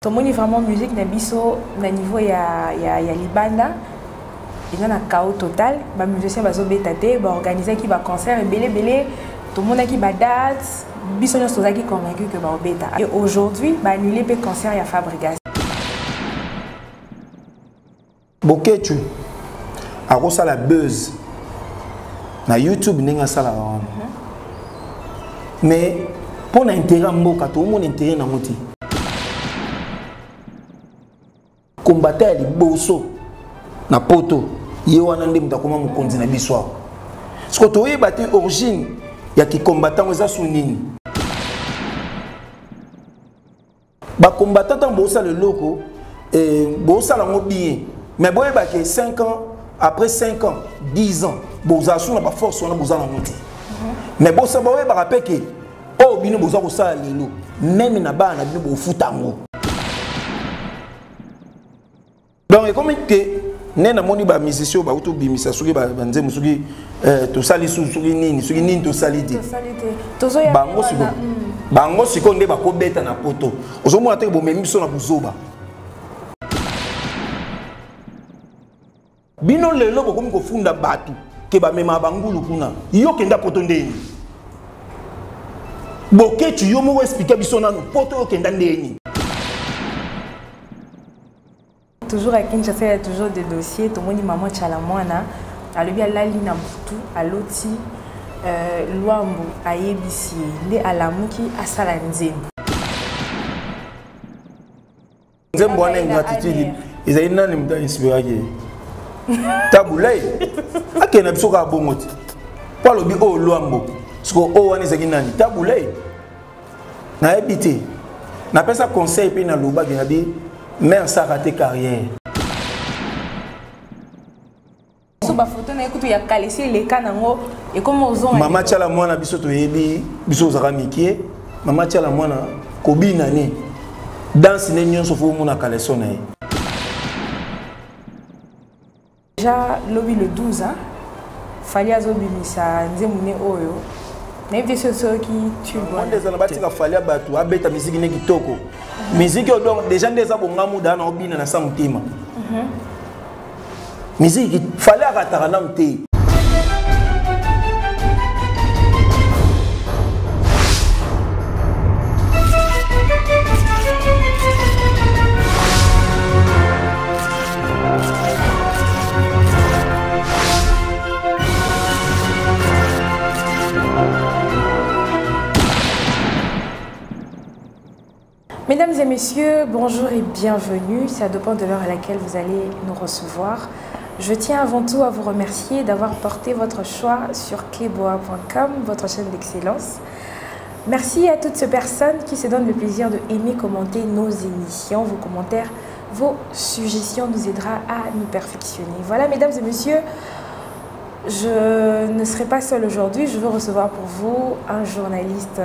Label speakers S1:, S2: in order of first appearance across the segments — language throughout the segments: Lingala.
S1: Tout le monde est vraiment musique, Nabiso, na niveau ya Libanda. Il y a un chaos total. Les musiciens vont organiser qui va concert et belé. Tout le monde a qui va date. Biso nous sommes convaincus que va bêta. Et aujourd'hui, va annuler le concert ya Fabregas.
S2: Boketu. A rosa la buzz. Na YouTube n'enga sala. Mais pour l'intérêt mboka, tout le monde intérêt na moti. Combattre les bosso na poto. Yewana nde mutakoma mukonzi na biswa. Ce que tu es battu origine ya ki combattant za sunini. Ba combattant tan bossa le loco et bossa la ngo bien. Mais boye ba ke 5 ans après 5 ans, 10 ans, boza suna ba force on a boza na moti. Mais bossa boye ba rappel que oh bino boza ko sala lelo. Même na ba na bino bo futango. Donc comme que nena moni ba musicien ba uto bimisa suki ba nzemu suki to sali suki nini to salite
S1: tozo ya
S2: bango siko nde ba ko beta na poto ozo mona te bo memiso na buzoba bino lelo bo komi ko funda batu ke ba mema bangulu kuna yo kenda poto ndeni boketu yo mo expliquer biso na poto yo kenda ndeni.
S1: Toujours à Kinshasa, il y a toujours des dossiers. Tout le monde dit maman Tchalamouana. À l'objet à Lalina Boutou, à Loti, Luambo, à Yebisi, les Alamuki, à Salanzem.
S2: Nzembo wana ingratitude. Ils ont une inspiré. Taboulay. Ake na biso ka bomoti. Pas lobi o Luambo. Sko o wana ezaki nani? Taboulay. Na ebité. Na pesa conseil pe na loba bien abi. Mais ça a raté carrière. Maman tchala mwana biso to yebi biso zaka mikie. Maman tchala mwana kobina ni. Danse ne nyonso fo mona kaleso na ye.
S1: Déjà lobby le 12 ans. Fallait azobimisa nzemune oyo. Na vie sur ceux qui tu vois.
S2: On des anabati ka fallait batu abeta musique ne kitoko. Musique donc déjà des abonga muda na obina na samutima. Musique il fallait aratara na mte.
S1: Mesdames et messieurs, bonjour et bienvenue. Ça dépend de l'heure à laquelle vous allez nous recevoir. Je tiens avant tout à vous remercier d'avoir porté votre choix sur cleboa.com, votre chaîne d'excellence. Merci à toutes ces personnes qui se donnent le plaisir de aimer, commenter nos émissions. Vos commentaires, vos suggestions nous aidera à nous perfectionner. Voilà, mesdames et messieurs, je ne serai pas seule aujourd'hui. Je veux recevoir pour vous un journaliste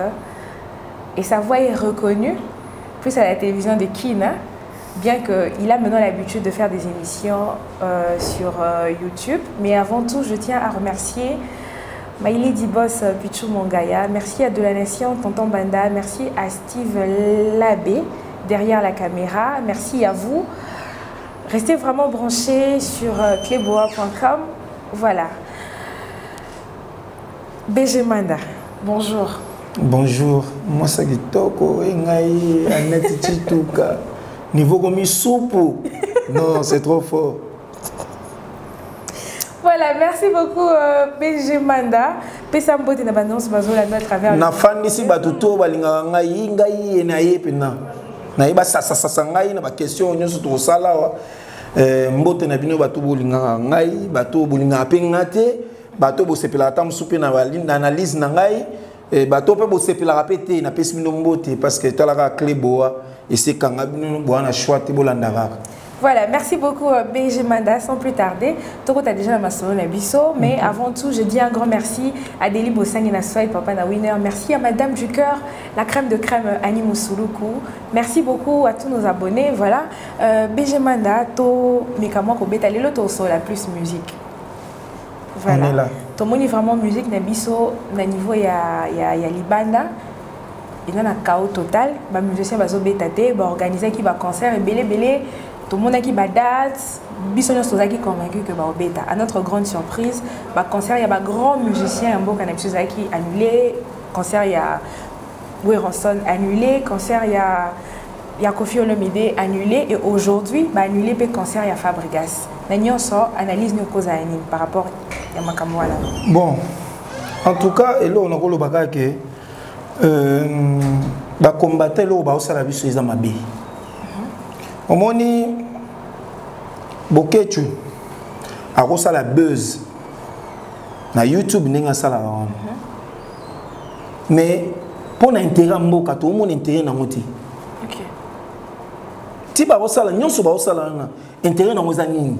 S1: et sa voix est reconnue. Plus à la télévision de Kina, bien qu'il a maintenant l'habitude de faire des émissions sur YouTube. Mais avant tout, je tiens à remercier Maïli Dibos Pichou Mongaya, merci à De la Nation, Tonton Banda, merci à Steve Labé derrière la caméra, merci à vous. Restez vraiment branchés sur cleboa.com. Voilà. BG Manda, bonjour.
S2: Bonjour, moi c'est Kitoko, Engaï, Annette Chituka. Niveau comme soupe. Non, c'est trop fort.
S1: Voilà, merci beaucoup BG Manda. Pesa mbote na bandance bazola à travers.
S2: Na fan ici batuto balinga ngai ngai na yepena. Na yeba sasa ngai na ba question nyonso to sala wa. Mbote na bino batu bolinga ngai, batu bolinga pengate, batu bo sepela tam soupe na analyse na ngai. Bato pe bo sepela rapete na pesi mino mbote parce que talaka Cleboa et c'est quand bino boana choix te bolandara.
S1: Voilà, merci beaucoup BG Manda. Sans plus tarder, Toro t'as déjà ma salon Bisso, mais avant tout, je dis un grand merci à Deli Bossang et Nassoy, Papa na Winner. Merci à Madame du Cœur, la crème de crème Annie Moussouloukou. Merci beaucoup à tous nos abonnés. Voilà, BG Manda, to Mekamo Kobeta Lelo Toso la plus musique. Voilà.
S2: On est là.
S1: Tout le monde est vraiment musique, Nabiso, na niveau ya Libanda. il y a un chaos total. Les musiciens vont organiser qui va concert et belé. Tout le monde a qui va date. Bisogno sont convaincus que va bêta. À notre grande surprise, le concert il y a un grand musicien un beau qui annulé. Concert il y a Weronson annulé. Concert il y a Kofi Olomide annulé et aujourd'hui annulé le concert il y a Fabregas. Nous analyse nos causes par rapport à Makamwala.
S2: Bon, en tout cas, et là on a le bagage que ba combattre là ba osala biso eza mabe. Omoni Boketu a osala buzz na YouTube ninga sala wana. Mais pour l'intérêt mboka tout le monde intérêt na moti. OK. Ti ba osala nyonso ba osala na intérêt na moza nini.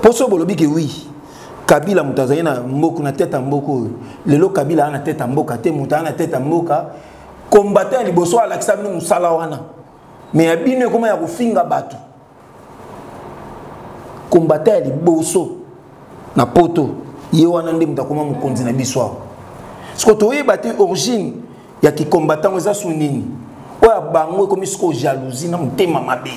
S2: Poso bolobi ke oui. Kabila mutazali na mboku na tête mboko. Lelo Kabila na tête mboka te mutana na tête mboka. Combattant liboso ala kisabino musala wana. Mais abine comment ya kofinga bato. Combattant liboso na poto. Ye wana nde mutakoma mukonzi na biswa. Siko toyeba te origine ya ki combattant eza sunini. Oya bango comme siko jalousie na mutema mabe.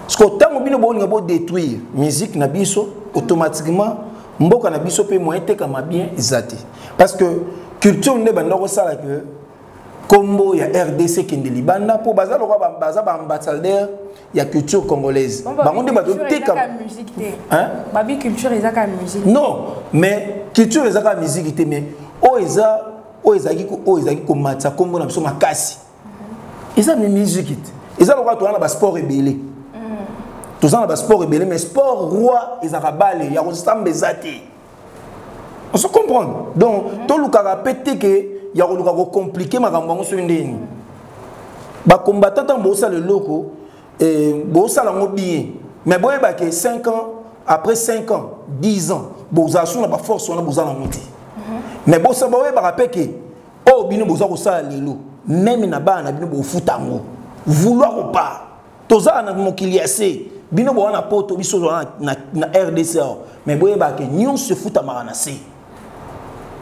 S2: Siko tango bino bo nga bo détruire musique na biso automatiquement mboka na biso pe moyen te kama bien ezati. Parce que culture ne banda ko sala que Combo ya RDC kende libanda pour baza lo baza ba ambassadeur ya culture congolaise. Bango nde bato te kama
S1: musique te. Hein? Babi culture ezaka musique.
S2: Non, mais culture ezaka musique te mais o ezaki ko matsa kombo na biso makasi. Eza ni musique te. Eza lo ka to na ba sport ebele. Tous en a sport rebelle, mais sport roi, ils ont rabalé, il y a un zati. On se comprend. Donc, tout le cas répété que il y a un compliqué, mais on se dit. Bah combattant dans bossa le loco et bossa la bien. Mais bon, bah que 5 ans après 5 ans, 10 ans, bossa sur la force on a bossa la monter. Mais bossa bah bah rappelle que oh bino bossa bossa le lo. Même na ba na bino bo futango. Vouloir ou pas. Toza na mokiliase. Bino bo na poto biso na RDC mais boye ba ke nyon se fout à maranasi.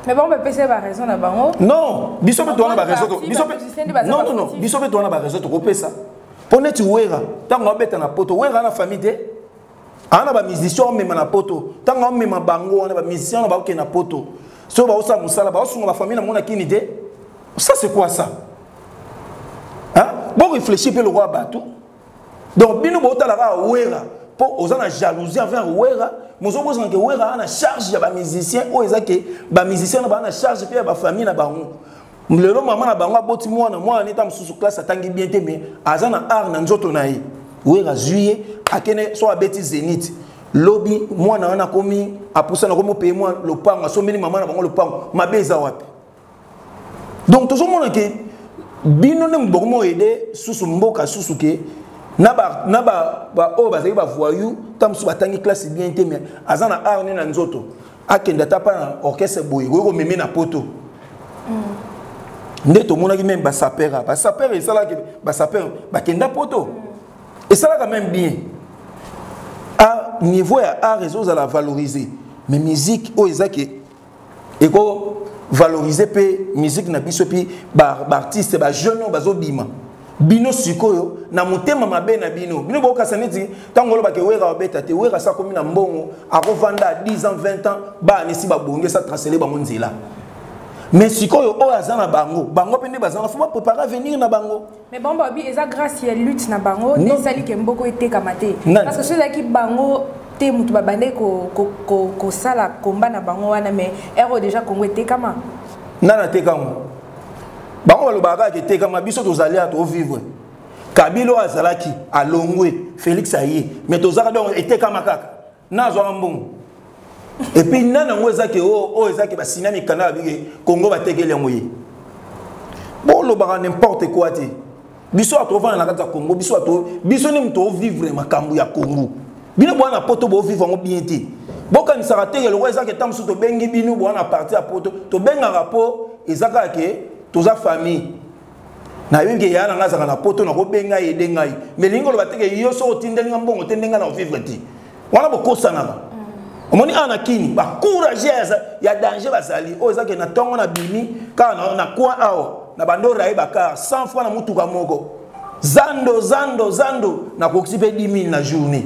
S1: Mais bon, on peut passer par raison là bango.
S2: Non, biso pe to na ba raison. Non, biso pe to na ba raison to kopesa. Pone tu wera, tango obeta na poto, wera na famille te. Ana ba musicien même na poto. Tango même bango na ba musicien na ba ke na poto. So ba osa musala ba osunga ba famille na mona kini te. Ça c'est quoi ça? Hein? Bon réfléchir pe le roi batou. Donc, bino bota la wera pour aux la jalousie envers wera, mozo bozo que wera na charge ya ba musicien o ezake ba musicien na charge pe ba famille na bango. Lelo maman na bango boti mwana neta mususu classe atangi bien te mais azana art na nzoto na yi. Wera juillet akene so abeti Zénith. Lobby mwana wana komi apusa na komo payer moi le pango so meni maman na bango le pango mabeza wapi. Donc tout le monde que bino ne mbomo aider susu mboka susu ke naba o bazali ba voyou tamsu batangi classe bien te mais azana art na nzoto akenda tapa na orchestre boy ko meme na poto ndeto mona ki même ba sapera et ça là ba sapera ba kenda poto et ça là quand même bien à niveau ya art réseaux à la valoriser mais musique o ezaki et ko valoriser pe musique na biso pi ba artiste ba jeune bazo bima bino sikoyo na motema mabe na bino bo kasaneti tango lo ba ke wera obeta te wera sa komi na mbongo akovanda 10 ans 20 ans ba nesi ba bonge sa transférer ba monzela mais sikoyo o azana bango pende bazana faut pas préparer venir na bango
S1: mais bon babi eza grâce ya lutte na bango ne sali ke mboko ete kamate parce que ceux qui bango te mutu ba bande ko sala combat na bango wana mais ero déjà Congo ete kama
S2: nana te kama bango balobaka ke te kama biso tozali à to vivre Kabilo azalaki alongwe Félix aye mais tozaka donc ete kama kaka nazo mbongo et puis nana ngwezaki o ezaki ba sinami kana bige Congo batekeli ngoye bon lobaka n'importe quoi te biso atova na kata Congo biso ne mto vivre makambu ya Congo bino bwana poto bo vivre ngo bien te boka ni sarate le ngwezaki tamsu to bengi bino bwana parti a poto to benga rapport ezaka ke toza famille na yinge yana ngazaka na poto na ko benga yede ngai mais lingo lo bateke yo so otindeli ngambongo tendenga na vivre ti wana bokosa na omoni ana kini ba courage ya danger bazali o ezake na tongo na bimi ka na kwa awo na bandora e baka 100 francs na mutuka moko zando na koksipe 10 000 na journée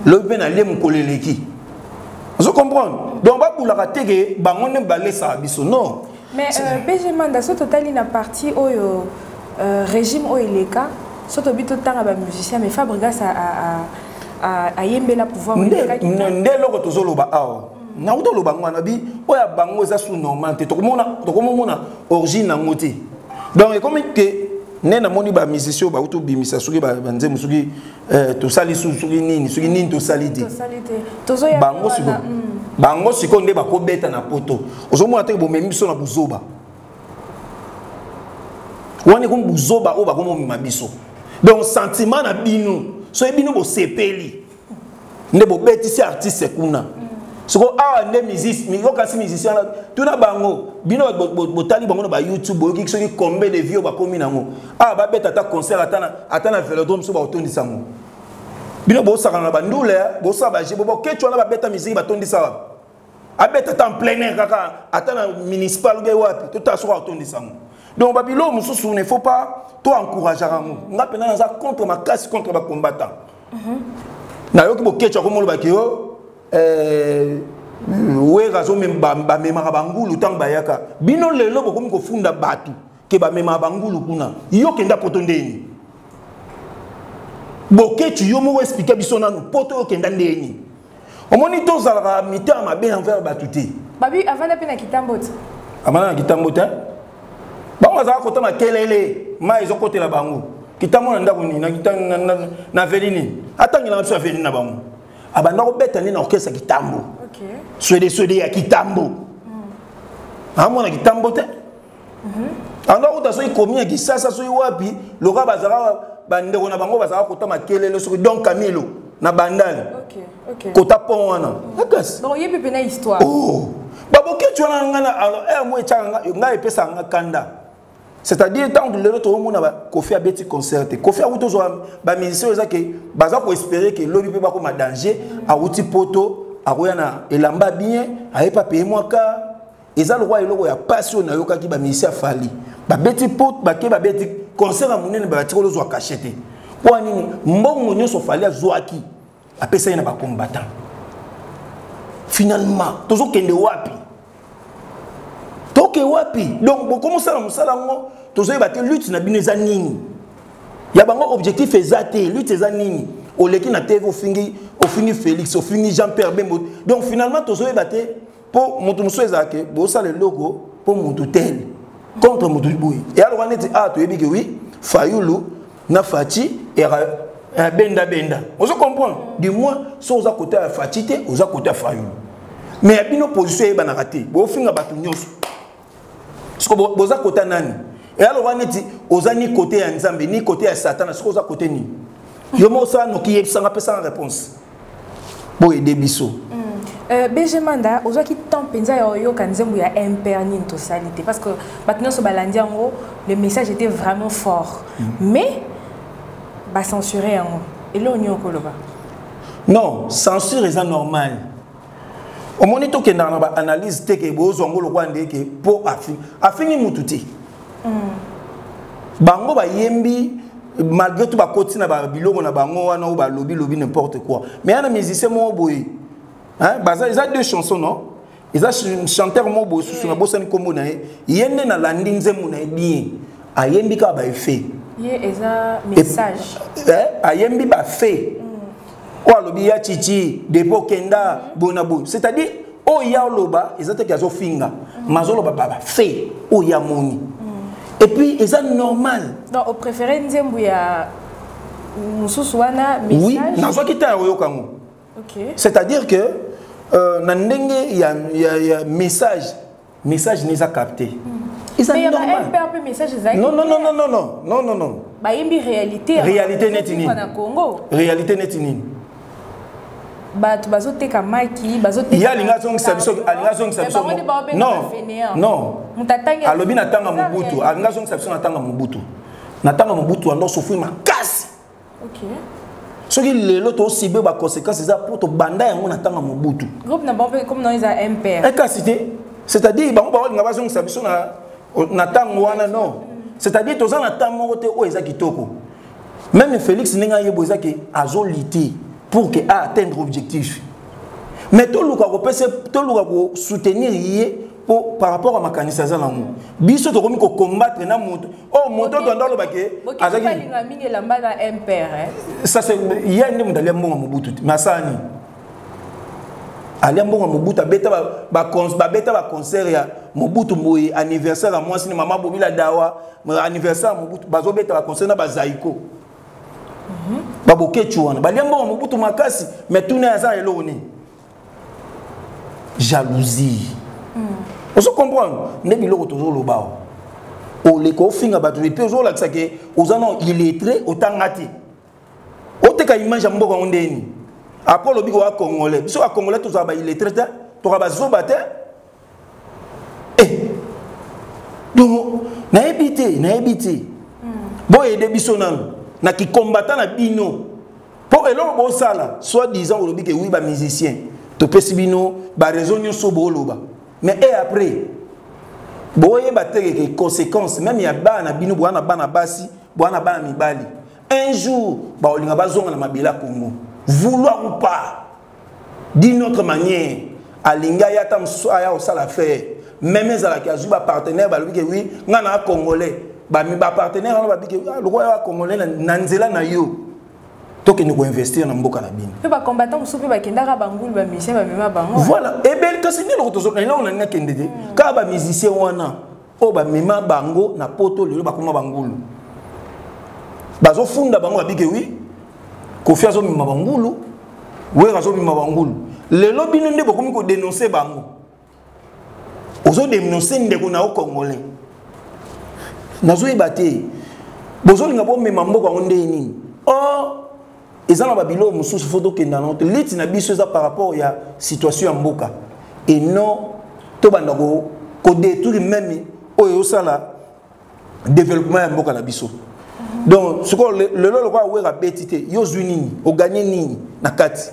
S2: le pe na lem koleleki vous comprenez donc ba boulaka teke bangonne balesa biso non
S1: mais BG Manda so totali na partie oyo régime oyo eleka so to bito tanga ba musicien mais Fabregas a yembela pouvoir
S2: ndelo ko tozoloba awo na utoloba ngwana bi oya bango za sous normal te tokomona origine na ngoti donc comme que nena moni ba musicien ba uto bimisa suki ba nzemu suki to sali suki nini to salite bango siko nde ba ko beta na poto ozomona te bo memiso na buzoba wani ko buzoba o ba ko mo mabiso donc sentiment na binu so ebino bo sepeli nde bo betisi artiste kuna soko awa nde musicien la tuna bango bino botali bango na ba YouTube boyoki soki combien de vieux ba komi nango awa ba beta ta concert atana velodrome so ba otondisa ngo bino bo saka na bandule bo sa ba jibo bo ketcho na ba beta musique ba tondisa abeta ta en plein air kaka atana municipal ge wapi tout so ba otondisa ngo donc babilo mususu ne faut pas to encourager ngo ngapena na za contre ma casse contre ba combattant na yoki bo ketcho ko molo ba kiyo werazo memba memaka bangulu tang bayaka bino lelo bokomi kofunda batu ke ba memaka bangulu kuna yo kenda poto ndeni boketu yo mo expliquer biso nanu poto yo kenda ndeni omoni to zalaka mita mabe envers batu te
S1: babi avana pe na kitambo te
S2: amana na kitambo te bango za ko tama kelele mai zo kotela bango kitambo na ndako ni na velini atangi na biso velini na bango abanda ko beta ni na orchestre kitambo swede ya kitambo amona kitambo te anda ko taso ikomi ki sasa so wapi loka bazaka bandeko na bango bazaka ko tama kelele so donc Camilo na bandali kota pon wana akas
S1: donc yepe pe na histoire
S2: oh baboke tu na ngana alors mo etanga ngai pesa nga kanda c'est-à-dire tant que le retour au monde Kofi a bêti concerté Kofi a outo ba musicien ezake baza ko espérer que lobi pe ba ko ma danger a outi poto a royana elamba bien a pas payer moi ka eza le roi eloko ya passion na yoka ki ba musicien fali ba bêti poto ba ke ba bêti concert a munene ba tikolo zo cachete kwa nini mbongo nyoso fali azwaki a pesa ina ba combattant finalement tozo kende wapi toke wapi donc bon comment ça la musala ngo tozo yebate lutte na bineza nini ya bango objectif ezate lutte eza nini oleki na TV ofingi Félix ofingi Jean-Pierre Bembo donc finalement tozo yebate po mutu muso ezake bo sala logo po mutu tel contre mutu boy et alors on était to yebi que oui Fayulu na Fati et benda on se comprend du moins so oza côté à Fati te oza côté à Fayulu mais bino position e bana raté bo finga batu nyonso parce que boza côté nani et alors on dit ozani côté ya Nzambe ni côté ya Satan parce que oza côté ni yo mo sa no ki yebisanga pesa réponse bo aider biso
S1: BG Manda oza ki temps penza yo kanzembu ya imperni to salité parce que maintenant so balandi ngo le message était vraiment fort mais ba censurer ngo et là on y okoloba
S2: non censure est normal au monito que dans la analyse te que bozo ngolo kwande ke po afini mututi bango ba yembi malgré tout ba kotina ba biloko na bango wana ou ba lobby n'importe quoi mais ana musicien mo boy hein baza ils a deux chansons non ils a chanteur mo boy sous na bosani kombo na yende na landi nzemu na bien ayembi ka ba effet
S1: ye eza message
S2: ayembi ba fait o alobi ya chichi depo kenda bonabo c'est-à-dire o ya loba ezate kazo finga mazolo baba fait o ya moni et puis eza normal
S1: donc au préféré nzembu ya mususu wana message
S2: oui nazo kita yo kango
S1: OK
S2: c'est-à-dire que na ndenge ya message n'est pas capté
S1: c'est normal un peu message
S2: non
S1: ba yimbi réalité
S2: netini
S1: na Congo
S2: réalité netini
S1: bato bazoteka maki bazoteka
S2: ya linga zong sabiso non
S1: mutatangi
S2: alobi na tanga mubutu alinga zong sabiso na tanga mubutu ando sofu makasi
S1: OK
S2: Ce qui est l'autre aussi bien les conséquences c'est pour te banda et on attend à Mobutu.
S1: Groupe n'a pas comme dans les MPR.
S2: C'est-à-dire bah on va voir ça biso na tango wana non. C'est-à-dire tous en attend mon côté o ezaki toko. Même Félix n'enga yebo ezaki azolité pour que atteindre objectif. Mais tout le monde soutenir par rapport à ma candidature za nango. Biso to komi ko combattre na moto. Oh moto to ndalo bake
S1: azaki balinga mingi lamba na MPR.
S2: Ça c'est il y a ndem ndalia mbongo Mobutu. Masani. Ali mbongo Mobutu beta ba concert ya Mobutu moyi anniversaire à moi sini mama Bobila Dawa anniversaire Mobutu bazo beta ba concert na bazaiko. Babokechu wana. Balia mbongo Mobutu makasi mais tout na za eloni. Jalousie. On se comprend. N'est-ce pas toujours le bas. On les confine à battre. Toujours là que ça que aux années illettrés autant gâté. Autant qu'à image à m'boire on déni. Après le bigo à Congolais. Sur à Congolais tous à bas illettrés. Tu vas zobater. Eh. Donc na habité. Bon et des bisonam. Na qui combattant na bino. Pour elon bon ça là. Soit disant au bigo oui bah musicien. Tu peux si bino bah raison nyo sobo loba. Mais et après, boye battre les conséquences, même il y a bana bino boana bana basi, boana bana mibali. Un jour, ba olinga bazonga na mabela Congo. Vouloir ou pas, d'une autre manière, alinga yata msoya au sala faire. Même ezala ki azuba partenaire ba lobi ke oui, ngana congolais, ba mi ba partenaire on ba bi ke le roi congolais na nzela na yo. Donc nous investir dans mboka na bino.
S1: Pe ba combattant musu pe ba kendaka bangulu ba musicien ba mema bango.
S2: Voilà, et ben kasi ni lo tozo na on na kendede. Ka ba musicien wana o ba mema bango na poto lelo ba koma bangulu. Bazo funda bango ba bike oui. Kofi azo mema bangulu. We azo mema bangulu. Lelo bino nde bokomi ko dénoncer bango. Ozo dénoncer ndeko na o congolais. Nazo ebate. Bozo linga bo mema mboka onde nini. Oh ils ont babilo mususu photo que dans notre lit na biso ça par rapport à situation en mboka et non to banda ko détruire même oyo sala développement en mboka na biso. Donc ce que le quoi wera betité yo zunini o gagner nini na kati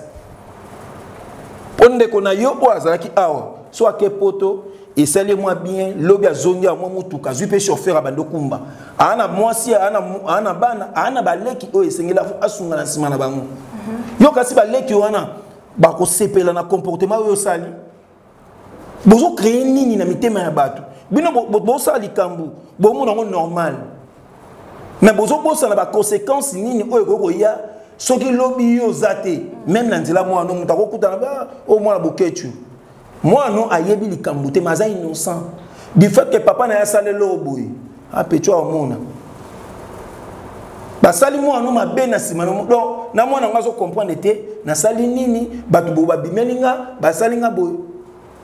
S2: onde ko na yo o azalaki awa soit que poto et celle moi bien lobi azongia moi mutuka zupe chauffeur abando kumba ana mwasi ana bana ana baleki o esengela fu asunga na sima na bango yo kasi baleki wana ba ko sepela na comportement yo sali bozo créer nini na mitema ya bato bino bo sali kambu bo mo ngo normal mais bozo bosa na ba conséquences nini o ko ya soki lobi yo zate même na nzela moi no mutako kutana ba o moi na bokechu. Moi non ayebi likambuté maza innocent du fait que papa na ya salé loboy a pecho a mona ba sali moi non ma bena sima no donc na mona ngazo comprendre te na sali nini batu bo babimelinga ba salinga boy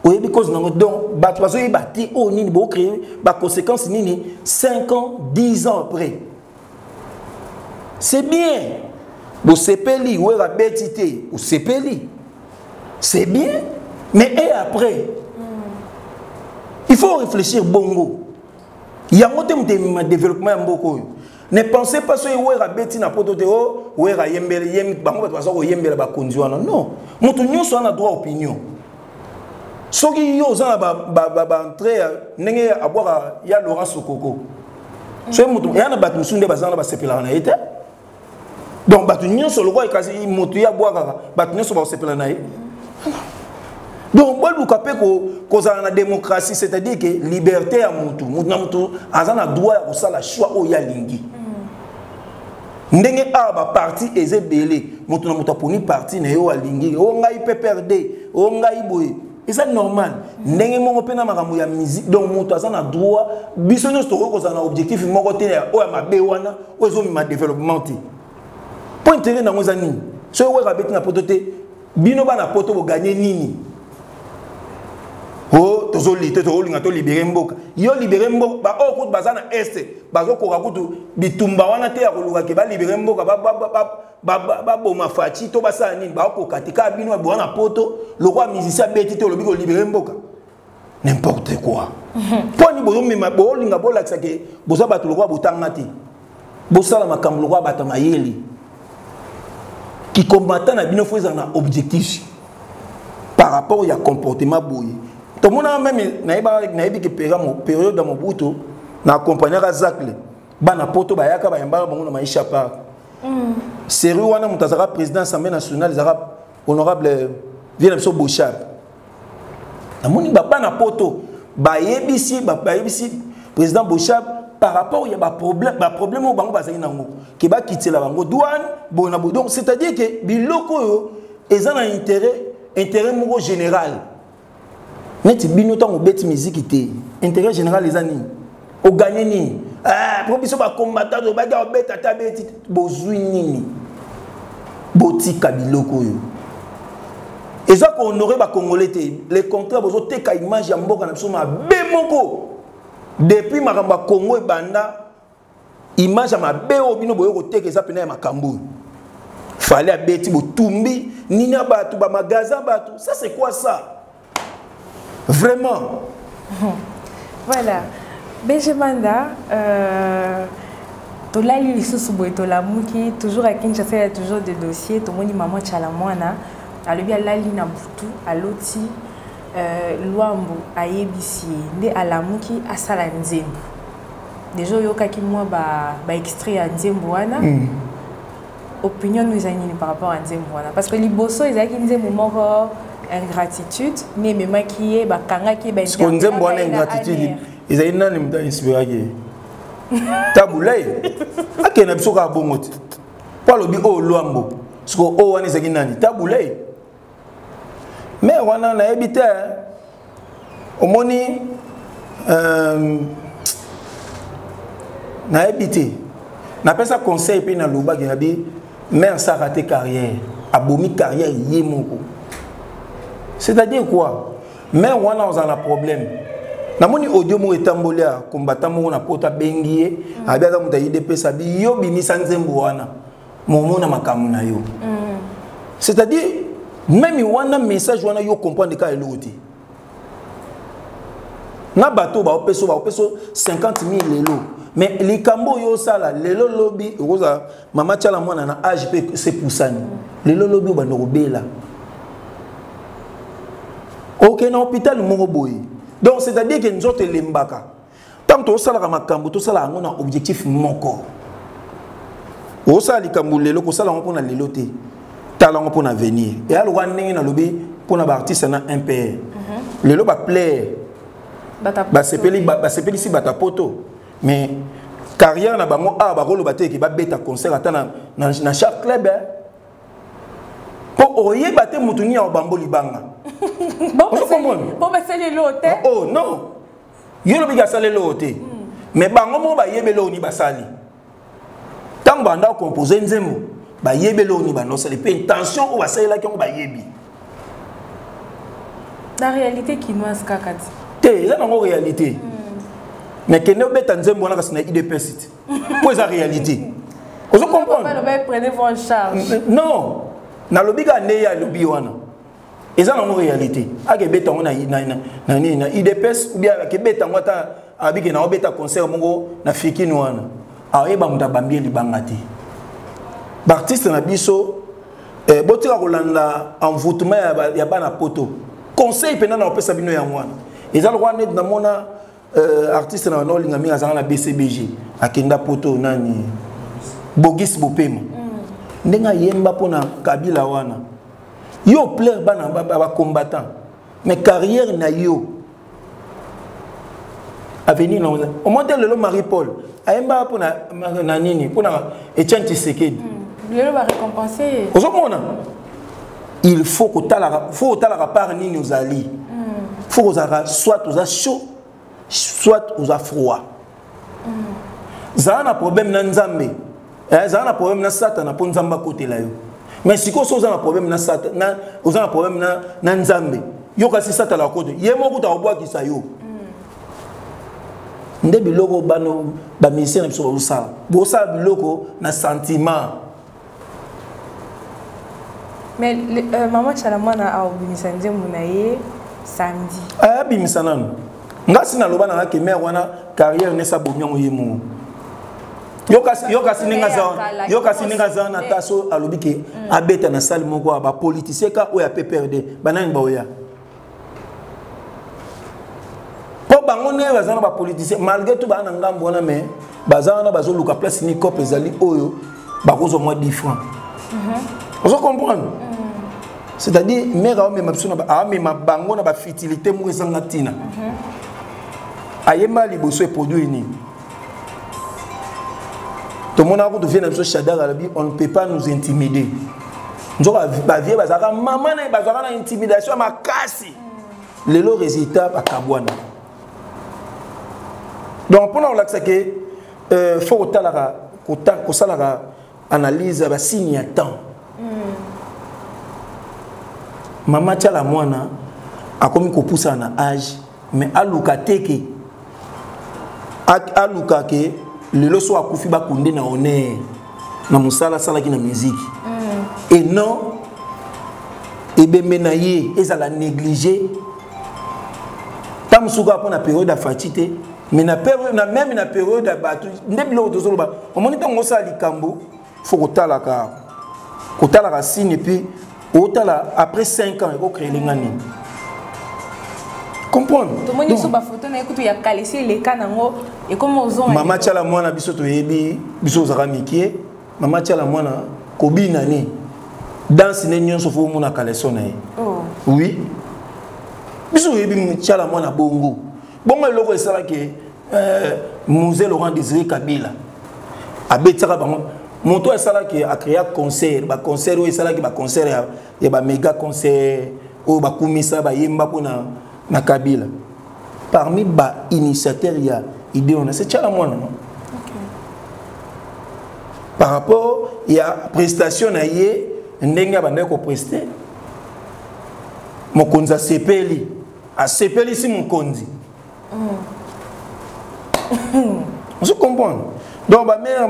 S2: oyebi cause nango donc batu bazo yebati o nini bo créer ba conséquence nini 5 ans 10 ans après c'est bien bo sepeli ou ra betité ou sepeli c'est bien. Mais et après, il faut réfléchir bongo. Il y a un développement beaucoup. Ne pensez pas que vous avez bêti na poto de haut, vous avez yembele yem bango ba so yembele ba kondiwana. Non. Mutu nyonso ana droit opinion. Soki yo za ba entrer ndenge aboira ya Laurent Sokoko. So mutu ya na batu musunde bazana ba sepela na été. Donc batu nyonso le roi kasi mutu ya boira batu nyonso ba sepela na. Donc, quand on a la démocratie, c'est-à-dire que la liberté à Moutou, Moutou a le droit de la choix au Yalingi. Ndenge a parti est belé, Moutou na Moutou poni parti na yo Yalingi, on a eu PPRD, on a eu boy. Et c'est normal. Ndenge mon pena makamu ya musique, donc Moutou a le droit, bisonyo stoko ko za na objectif mo ko te o ya mabe wana, o zo mi ma développement. Point intérêt na ngozani. So we rabeti na potote, bino ba na poto bo gagner nini. Oh, tozo linga to libérer mboka. Yo libérer mboka ba o ko bazana est, bazo ko rakutu bitumba wana te ya koluka ke ba libérer mboka ba boma fachi to basala nini ba ko katika bino ba na poto, le roi musicien beti to lobi ko libérer mboka. N'importe quoi. Poni bozo mema bo linga bo laksa ke bozo batu le roi botanga te. Bosala makambo le roi batama yeli. qui combattant na bino faut un objectif par rapport au comportement boy. Tout le monde même naïba que période dans mon bouton na accompagner Zakle bana poto bayaka bayamba bango na maisha pa. Sérieux wana mutazara président de l'Assemblée nationale les arabes honorable vient de Bochab. Na moni bana poto bayebisi président Bochab par rapport il y a problème au bango bazali nango qui va quitter la bango douane bona donc c'est-à-dire que biloko yo ezana intérêt mo général net bino tango bet musique té intérêt général les ani o gagner ni ah pour biso ba combattant do ba ga bet ata bet bozui nini botika biloko yo eza ko honorer ba congolais té les contrats bozo te ka image ya mboka na biso ma bemoko. Depuis Maramba Congo et Banda, image à ma béo bino boyo côté que ça pena ma Kambu. Fallait à beti bo tumbi, nina batu ba magasin batu. Ça c'est quoi ça? Vraiment.
S1: Voilà. Benjamanda, to la li sous boy to la muki toujours à Kinshasa il y a toujours des dossiers. To moni maman Chalamwana, a le bien la li na butu à l'oti. Luambo ayebisi nde alamuki asala nzembo déjà yokaki moi ba extrait ya nzembo wana opinion nous anini par rapport à nzembo wana parce que liboso ezaki nzembo moko ingratitude mais memaki ba kangaki ba
S2: nzembo wana ingratitude ezali nani muta inspiraki tabulay akena biso ka bongoti palobi o Luambo siko o wana ezaki nani tabulay. Mais on a habité au moni na habité na pesa conseil pe na loba ki abi mais ça raté carrière abomi carrière yemoko c'est-à-dire quoi mais on a un problème na moni audio mo etambolia combattant mo na pota bengie abiaza muta IDP sabi yo binisa nzembo wana momo na makamu na yo c'est-à-dire même wana message wana yo comprendre ka eloti na bato ba opeso 50 000 lelo mais likambo yo sala lelo lobby roza mama tchala mwana na âge pe c'est poussani lelo lobby ba ndobela OK na hôpital moko boy donc c'est-à-dire que nous autres lembaka tant to sala makambo to sala ngona objectif moko o sala likambo lelo ko sala ngona lelo te talent pour l'avenir et alors on est dans lobby pour la artiste na MPR le lo ba plaire ba sepeli si bata poto mais carrière na bango a ba rolo baté ki ba beta concert atana na chaque club pour oyer baté mutuni ya bambo libanga
S1: bon ba sele lote
S2: oh non yo lo biga sale lote mais bango mo ba yebelo ni basali tant banda composer nzembo ba yebelo ni ba no sale pe intention ou ba sale la ki on ba yebi
S1: la réalité kinoise kakati
S2: té ça non réalité mais que ne beta nzembo na kasina IDP site pour la réalité vous comprenez
S1: prenez vos charge
S2: non na lobiga ne ya lobi wana eza na réalité ake beta on na IDP ou bien ake beta ngota abike na obeta concert mongo na fiki wana ayeba muta bambie libangati l'artiste na biso botira kolanda envoûtement ya bana poto conseil pena na opesa bino ya mwana ezalo kwa net na mona artiste na no linga minga zanga na BCBG akenda poto nani Bogis Bopema ndenga yemba pona Kabila wana yo plaire bana ba combattant mais carrière na yo avenir na au modèle le Marie-Paul ayemba pona na nini pona Etienne Tshisekedi
S1: le va récompenser
S2: ozomona il faut que la part ni nous alliés faut que soit aux chaud soit aux froid ça a un problème na nzambe ça a un problème na satana pour nzamba côté là yo mais si ko so za un problème na satana aux un problème na nzambe yo kasi satana côté yemo kuta obwa kisa yo nde biloko bano ba ministère na biso bo sa biloko na sentiment.
S1: Mais maman Chalamwana a obinisa nzembo na ye samedi.
S2: Ah bimisa nanu. Ngasi na loba na ke mère wana carrière ne sa bonyo yemo. yoka sininga za na taso alobike abeta na salle moko ba politicien ka o ya PPRD banani ba oya po bangone bazana ba politicien malgré tout ba na ngambo na mais bazana bazo luka place ni cop ezali oyo ba kozo moins 10 francs vous comprenez c'est-à-dire mera même absolument a même bango na ba fertilité mo ezanga tina ayemba liboso e produit ni. Tout le monde a dit que on ne peut pas nous intimider. Nous avons maman une intimidation ma casse. Le résultat à Kabwana. Donc pour nous que faut que analyse ba signe à temps. Maman tala mwana a comme ko poussa na âge mais aluka teke aluka ke le loso a kufi ba kunde na honneur na musala sala ki na musique et non et be menaye ezala négliger tam suka pour na période de fatité mais na période na même na période de batu ndebilo tozolo ba o moni tango sala likambo faut kotala ka signe et puis otala après 5 ans il faut créer l'engani. Comprendre.
S1: Tout le monde sur ma photo na écoute ya kalisi les kanango et comment ils ont
S2: Maman tchala mwana biso to yebi biso zaka mikie Maman tchala mwana kobina ni danse ne nyonso fo mona kaleso na ye. Oh. Oui. Biso yebi tchala mwana bongo. Bongo eloko esala ke Musée Laurent Désiré Kabila. Abetaka bango moto esala ke a créé concert, ba concert o esala ke ba concert ya ba méga concert o ba kumisa ba yemba pona na Kabila. Parmi ba initiateurs il y a idée on a c'est tchala mwana. Par rapport il y a prestation na ye ndenga banda ko prester. Mokonza sepeli. A sepeli si mokonzi. On se comprend. Donc ba mère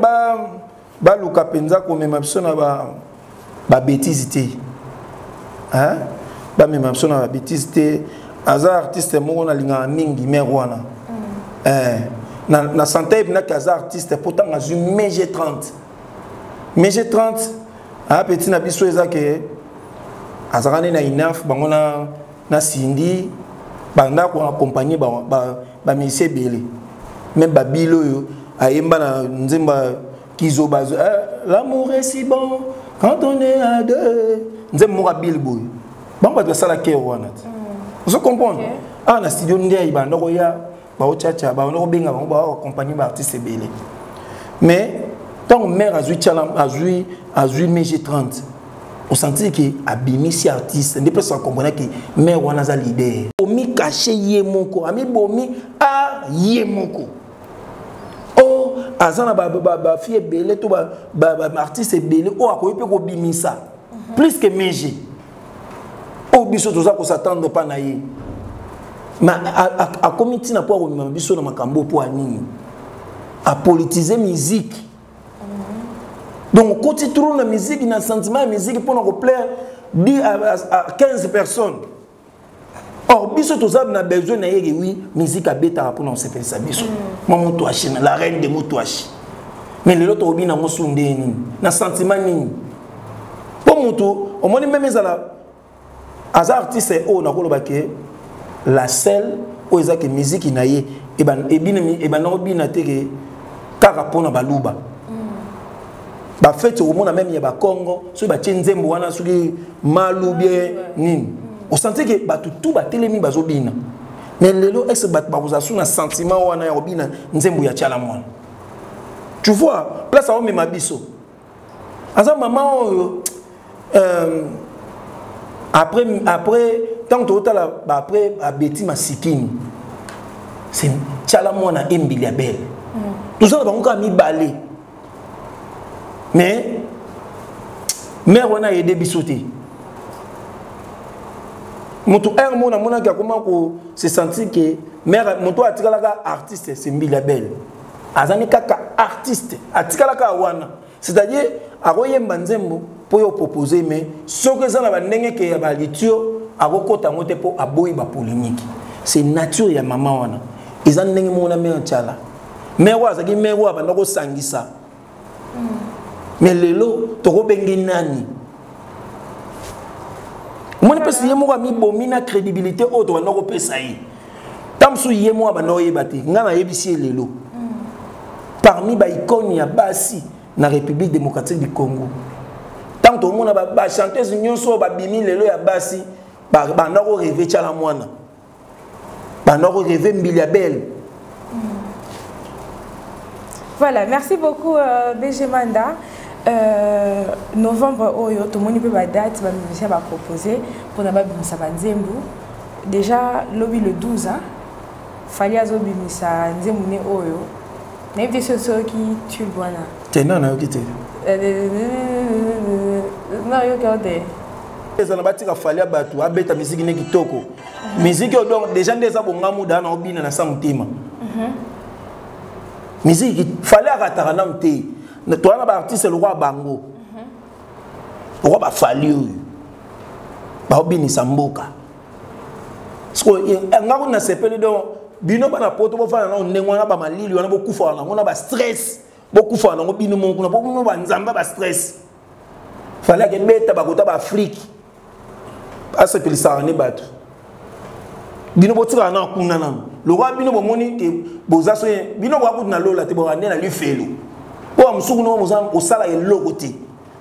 S2: ba luka penza ko mema biso na ba bêtise té. Hein? Ba mema biso na ba bêtise té. Aza artiste moko na linga mingi mère wana. Na santé na kaza artiste pourtant na MG30. MG30 a petit na biso ezake azakane na inaf bango na Cindy banda ko accompagner ba monsieur Belé. Même babilo yo ayemba na nzemba kizo bazo l'amour est si bon quand on est à deux. Nzemba mo bilboy. Bango ba sala ke wana. Vous comprenez? Ah, na studio ndé ibanda ko ya ba o chacha ba no benga ba accompagner ba artiste Belé. Mais tant mère a joué MG30 on sentit que abimi si artiste ne peut pas comprendre que mère wana za leader bomi caché yemoko ami bomi a yemoko oh azana ba fille Belé to ba artiste Belé o akoyi pe ko bimisa plus que MG o biso toza ko s'attendre pas na ye mais a comité na po ko biso na makambo po anini a politiser musique. Donc, quand tu trouves la musique, il y a un sentiment de musique pour nous plaire 10 à 15 personnes. Or, biso to zab na besoin na yé oui, musique a bêta pour nous sepper ça biso. Maman Touachi, la reine de Moutouachi. Mais les autres obi na mosunde ni, na sentiment ni. Pour moto, au moins même ezala azar artiste o na koloba ke la seule o ezake musique na yé e ban na obi na teke kaka pona baluba. Ba fait au monde même il y a ba Congo so ba tshenzembo wana soki malu bien nini on sentait que ba tout ba telemi bazobina mais lelo ex ba koza suna sentiment wana ya obina nzembo ya tchala mwana tu vois place a même biso asa maman après tant total après a beti masikini c'est tchala mwana embili ya belle tout ça ba ngoka mi balé. Mais mère on a aidé bisoté. Moto un mona mona qui a comment ko se sentir que mère moto atikala ka artiste c'est Mbila Belle. Azani kaka artiste atikala ka wana. C'est-à-dire akoyemba nzembo po yo proposer mais soki za na bandenge ke ya balitio akokota ngote po aboyi ba polémique. C'est nature ya maman wana. Ezan ndenge mona mère tchala. Mère wa zaki mère wa bandako sangisa. mais lelo toko bengi nani moi ne peux si yemo mi bomina crédibilité autre na ko pesa yi tamsu yemo ba no yebati ngana yebisi lelo parmi ba icône ya basi na République démocratique du Congo tant tout le monde ba chanteuse nyonso ba bimi lelo ya basi ba na ko rêver tchala mwana ba na ko rêver mbilia belle.
S1: Voilà, merci beaucoup BG Manda. Novembre, tout le monde peut la date, le musicien va proposer pour nous Nzembu. Déjà, lobby le 12, fallait azobi misa Nzembu ne oyo. N'a pas ce qui tue le boana.
S2: T'es non, non, quitte.
S1: Non, yo regardez.
S2: Les anabati ka fallait batu, abeta musique ne kitoko. Musique donc déjà des abonga muda na obina na samutima. Musique il fallait aratara na mte. Toi na ba artiste le roi bango. Le roi ba fallait ba obini samboka. Parce que ngako na sepeli donc bino bana poto bo fana na ndengwana ba malili wana bokufa wana ngona ba stress bokufa wana ngobino monku na bokuno ba nzamba ba stress. Fallait que beta ba kota ba Afrique. Asa pelisa ne batu. Bino botika na kuna na. Le roi bino bomoni ke bozaso bino ba kutu na lola te bo ande na lui felo. Po amsuku no mozam osala ye lokote.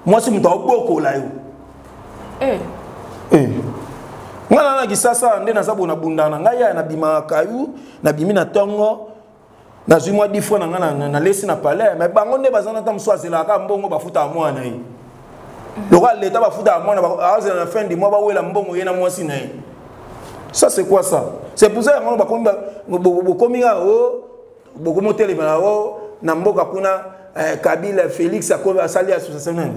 S2: Moi si muta oboko la yo. Ngana na kisasa nde na sabo na bundana ngaya na bima kayu na bimi na tongo na zimwa difo na ngana na lesi na palais mais bango nde bazana ta mswazela ka mbongo bafuta mwana yi. Le roi l'état bafuta mwana ba na fin du mois ba wela mbongo yena mwasi na yi. Ça c'est quoi ça? C'est pour ça qu'on va comme beaucoup télé na mboka kuna Kabila Félix akoba sali association non.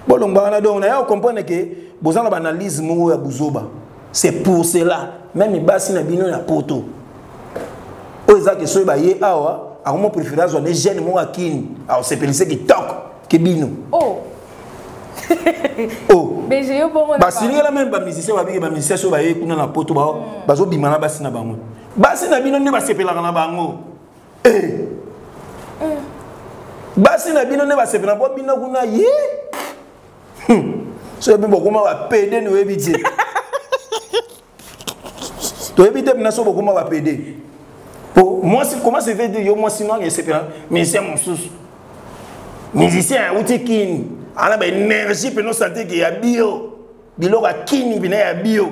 S2: Bon donc on a comprendre que besoin d'analyse mo ya buzoba. C'est pour cela même basi na bino na poto. O ezaki so ba ye awa a mo préférence on est jeune mo akini. Alors c'est pelise qui toque que bino.
S1: Oh.
S2: Oh.
S1: Mais j'ai eu bon
S2: ba singa même ba musicien ba bigi ba musicien so ba ye kuna na poto ba zo bimana basi na bango. Basi na bino ne ba sepelaka na bango. Basi na bino ne ba sepelaka bo bino kuna ye. So bimbo kuma ba pede no ebiti. To ebite bina so bokuma ba pede. Pour moi c'est comment c'est fait dire yo moi sinon il sepelaka musicien mususu. Musicien utikini ana ba énergie pe no santé que ya bio biloko akini bina ya bio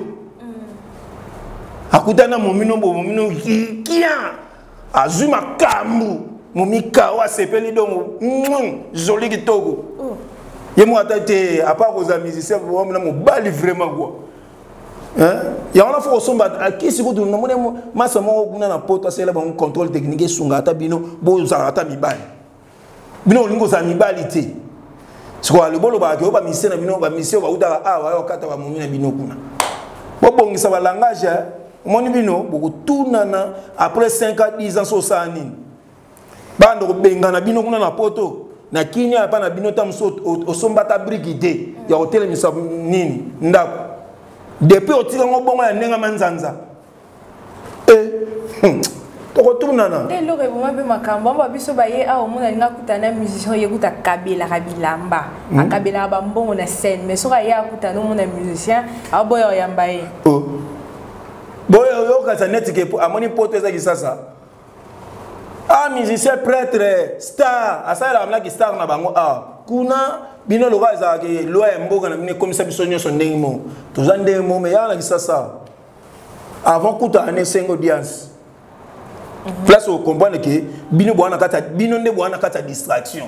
S2: akutana momino kia azuma kambu momika wa sepeli donc joli kitoko yemo atate apa ko za musicien ko na mo bali vraiment quoi hein ya on a faut somba akisi ko na mo masa mo kuna na poto sela ba contrôle technique sunga ata bino bo za ata mibali bino lingo za mibali te. Si quoi le bolo ba ke ba mission na bino ba mission ba uta awa yo kata ba momina bino kuna. Bo bongisa ba langage moni bino boko tunana après 5 ans 10 ans so sa nini. Bando ko benga na bino kuna na poto na kinya pa na bino tamso osomba ta brigide ya hotel misa nini ndako. Depuis otika ngobongo ya nenga manzanza. Tokotunana.
S1: Dès lors vous m'avez makambo ba biso ba ye a omona linga kutana musicien yekuta Kabila Kabilamba akabela ba mbongo na scène mais soka ya kutana mona musicien aboyo yamba ye
S2: boyo yo ka net ke amoni poto eza kisasa musicien prêtre star asala amla ki star na bango kuna bino loka za ke loi mboka na mine comme ça biso nyoso ndengimo tozande mo mais ya na kisasa avant kuta ane 5 audience. Place au comprendre que bino boana kata bino nde boana kata distraction.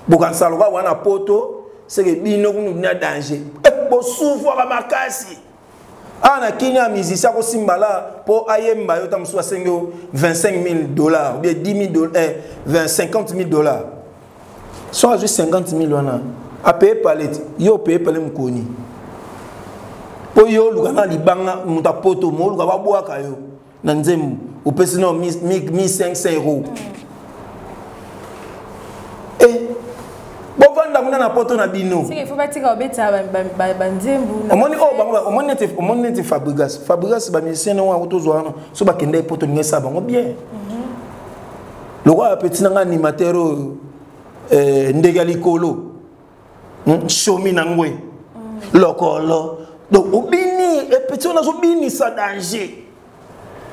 S2: Bokan saloka wana poto c'est que bino kunu na danger. Bo souffre ba makasi. Ana kinya musicien ko simbala po ayemba yo tam so sengo $25,000 ou bien $10,000 $50,000. Soit juste $50,000 wana. A payer palette, yo payer palais mkoni. Po yo lugana libanga muta poto mo lugaba boaka yo. Na Nzembu au pesino 1500 €. Bon vanda muna na poto na bino.
S1: C'est qu'il faut pas tirer obeta ba Nzembu.
S2: Omoni neti Fabregas ba musicien no wa otozo wana so ba kende poto ngesa bango bien. Le roi petit nanga animateur ndegali kolo. chomi nangwe lokolo donc obini et petit on a obini ça danger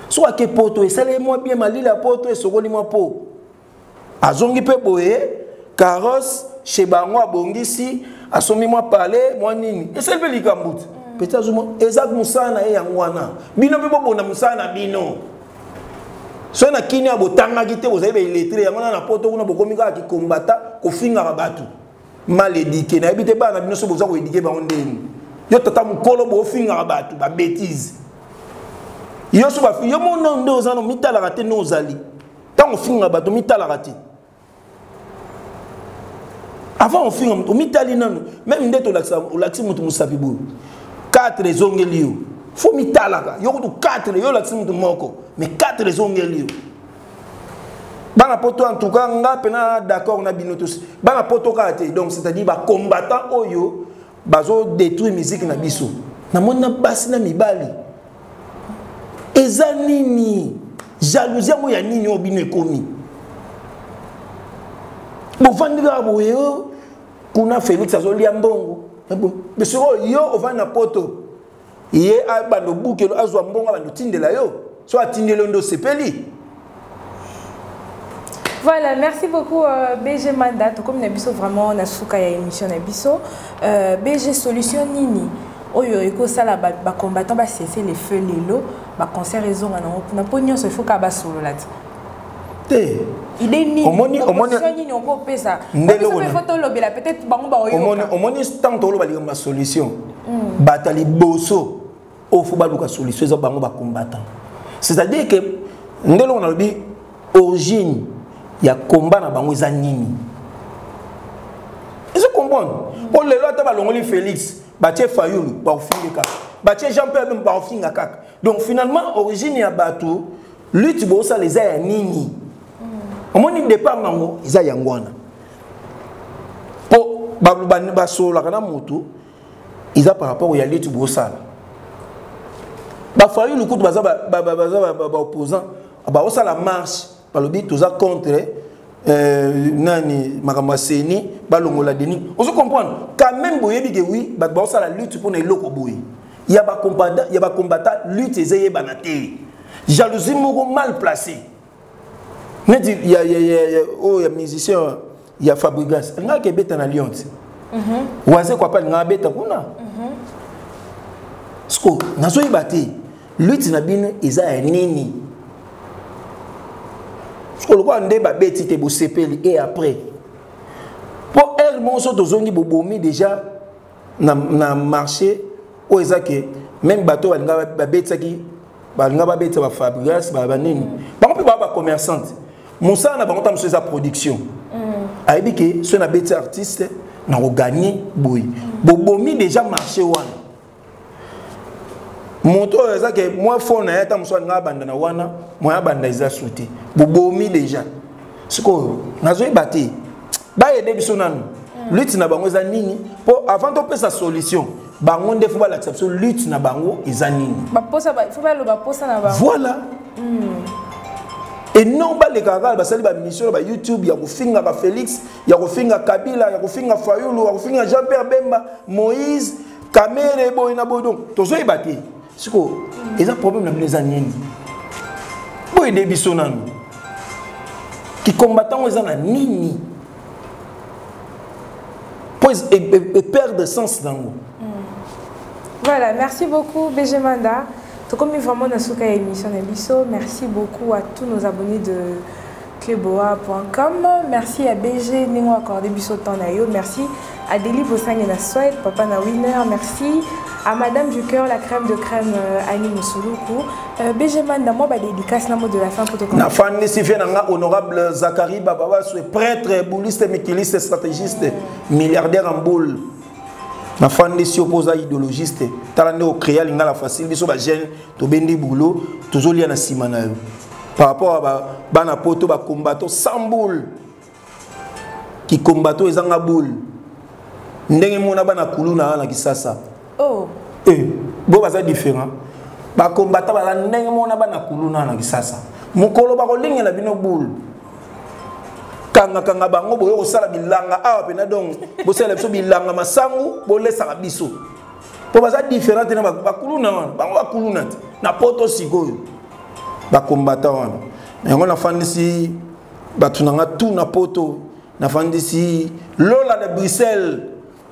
S2: soit que poto et ça moi bien malila poto et sokoli moi po azongi pe boye carrosse chez bango abongisi asomi moi parler moi nini et ça le likambuti petit azumo ezak musana e yangwana bino pe bona musana bino so na kini abotanga kite ozabe illettré yangwana na poto kuna bokomika ki kombata ko finga rabatu mal éduqué na ebité bana bino so boza ko éduquer ba ondeni yo tata mukolo bo finga rabatu ba bêtise yo so ba yo mono ndo zano mitala raté no zali tango finga rabatu mitala raté avant on finga o mitali nanu même ndeto laxi mutu musapibu 4 zongelio faut mitala yo ko 4 yo laxi mutu moko mais 4 zongelio bana poto en tout cas nga pena d'accord na bino tous bana poto kate donc c'est-à-dire ba combattant oyo bazo détruire musique na biso na mona basi na mibali eza nini jalousie mo ya nini obino ekomi bo vandira boyo kuna Félix azolia mbongo beso yo ovana poto ye abando bukelo azwa mbongo abando tindela yo so atindelo ndo sepeli.
S1: Voilà, merci beaucoup BG Manda. Tout comme Nabiso vraiment na souka ya émission Nabiso. BG solution nini. Oyo eko sala ba combattant ba cesser les feux lelo, ba concert raison na pognon se faut ka ba solo là. Il est ni
S2: omoni
S1: nini on peut pesa. Ndelo ko photo lobela peut-être bango ba oyo.
S2: Omoni tant to lo ba ma solution. Batali boso o faut ba luka solution za bango ba combattant. C'est-à-dire que ndelo on a dit origine ya combat na bango za nini. Ils se comprennent. On le lota ba longoli Félix, batie Fayulu ba ofinga kaka. Batie Jean-Pierre même ba ofinga kaka. Donc finalement origine ya bato lutte bo ça les a nini. Omoni départ nango iza yangwana. Po ba sola kana moto iza par rapport ya lutte bo ça. Ba Fayulu kutu baza ba opposant ba osa la marche par le but tous à contre nani makambo seni balongola deni on se comprendre quand même boyebi que oui ba ça la lutte pour les loko boy il y a ba combattant lutte ezeye banate jalousie moko mal placé mais il y a musicien il y a Fabregas nga ke beta na Lyon waze quoi pas nga beta kuna sko nazo ibate lutte na bino eza nini. Le roi ndeba beti te bo sepeli et après pour elle mon so tozongi bobomi déjà na marché o ezake même bateau nga ba betaki ba nga ba beta ba Fabregas ba nini ba ko ba commerçante musa na bango tam so za production aibi ke so na beti artiste na ko gagner boy bobomi déjà marché wana moto ezake moi fond na yata muso nga banda na wana moi banda iza souté bobomi déjà siko nazo ibati ba yede biso nanu lutte na bango za nini po avant to pesa solution bango ndefu ba l'acception lutte na bango iza nini
S1: ba posa ba faut ba lo ba posa na bango
S2: voilà et non ba le kagal ba sali ba mission ba YouTube ya kufinga ba Félix ya kufinga Kabila ya kufinga Fayulu ya kufinga Jean-Pierre Bemba Moïse Kamere boy na boy donc tozo ibati siko eza problème na les années boy de biso nanu qui combattant eza na nini pues et perdre sens dango.
S1: Voilà, merci beaucoup BG Manda. Tout comme vraiment na souka émission Nabiso, merci beaucoup à tous nos abonnés de cleboa.com. Merci à BG Ningo accordé biso temps na yo. Merci à Deli Bossang et na Sweat, Papa na Winner. Merci à Madame du Cœur, la crème de crème Annie Moussouloukou. BG Manda, moi, dédicace na mot de la fin pour te comprendre.
S2: Na fan nisifie na honorable Zachary Babawa, prêtre, bouliste, méquiliste, stratégiste, milliardaire en boule. Na fan si opposa idéologiste. Talande au créal inga la facile, biso ba jeune, to bendi boulot, toujours lié na simana. Par rapport à bana poto ba combattant sans boule. Qui combattant ezanga boule. Ndenge mona bana kuluna na kisasa.
S1: Oh.
S2: Bo baza différent. Ba combattant ba ndenge mona bana kuluna na kisasa. Mukolo ba kolinga na bino boule. kanga bango boyo osala bilanga awa pena donc bosala biso bilanga masangu bolesaka biso po baza différente na bakuluna wana bango bakuluna te na poto sikoyo bakombata wana yango nafandisi bato nanga tout na poto nafandisi Lola de Bruxelles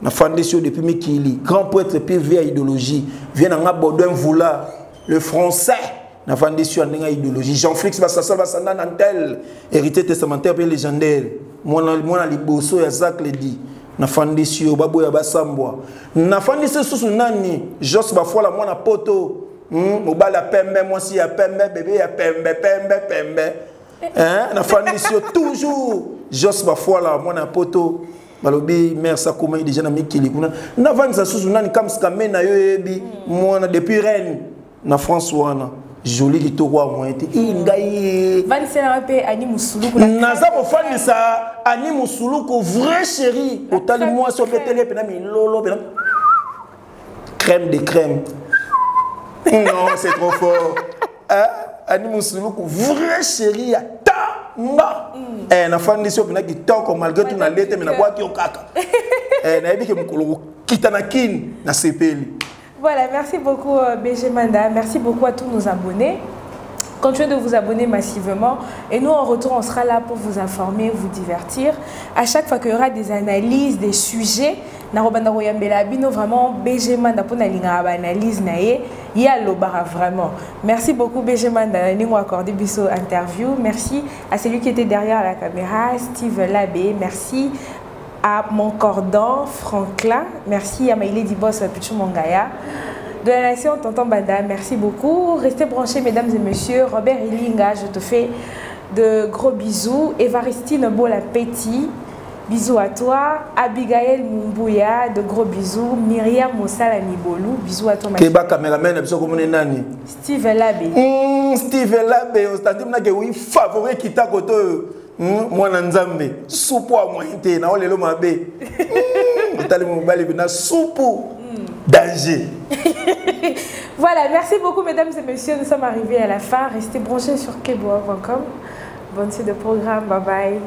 S2: nafandisi depuis mikili grand prêtre puis via idéologie vient nanga Baudouin Voula le français nafandisi nanga idéologie Jean-Félix Basasana Nantel héritier testamentaire puis légendaire mona liboso ya Jacques le dit nafandisi babo ya basambwa nafandisi susu nani Jos bafola mwana poto mobala pembe mwasi ya pembe bébé ya pembe hein nafandisi toujours Jos bafola mwana poto balobi mère sakoma déjà na mikili kuna nafandisa susu nani kamska mena yo yebi mwana depuis reine na France wana joli kitoko moi été ingai
S1: vanisela pe ani musuluku
S2: naza kofandisa ani musuluku vrai chéri otali moi so petele pena mi lolo pena crème de crème non c'est trop fort hein ani musuluku vrai chéri ya ta na fandisi pena kitoko malgré tout na lete mais na boîte yo kaka na yebi ke mukolo kitana kin na sepeli.
S1: Voilà, merci beaucoup BG Manda, merci beaucoup à tous nos abonnés. Continuez de vous abonner massivement et nous en retour on sera là pour vous informer, vous divertir. À chaque fois qu'il y aura des analyses, des sujets, vraiment BG Manda pour analyse vraiment. Merci beaucoup BG Manda nous accordé biso interview. Merci à celui qui était derrière la caméra, Steve Labé. Merci à mon cordon Franklin, merci à Maïlé Dibos Pichou Mongaya de la nation Tonton Banda, merci beaucoup. Restez branchés mesdames et messieurs. Robert Ilinga, je te fais de gros bisous. Évaristine Bola Petit, bisous à toi. Abigail Mumbouya, de gros bisous. Myriam Moussala Nibolou, bisous à toi ma
S2: chérie.
S1: Steve Labé.
S2: Steve Labé, on t'a dit oui favori qui t'a côté moi nzambe soupo a moyenté na olelo mabe otali mobali bina soupo danger.
S1: Voilà, merci beaucoup mesdames et messieurs, nous sommes arrivés à la fin. Restez branchés sur keboa.com. Bonne suite de programme, bye bye.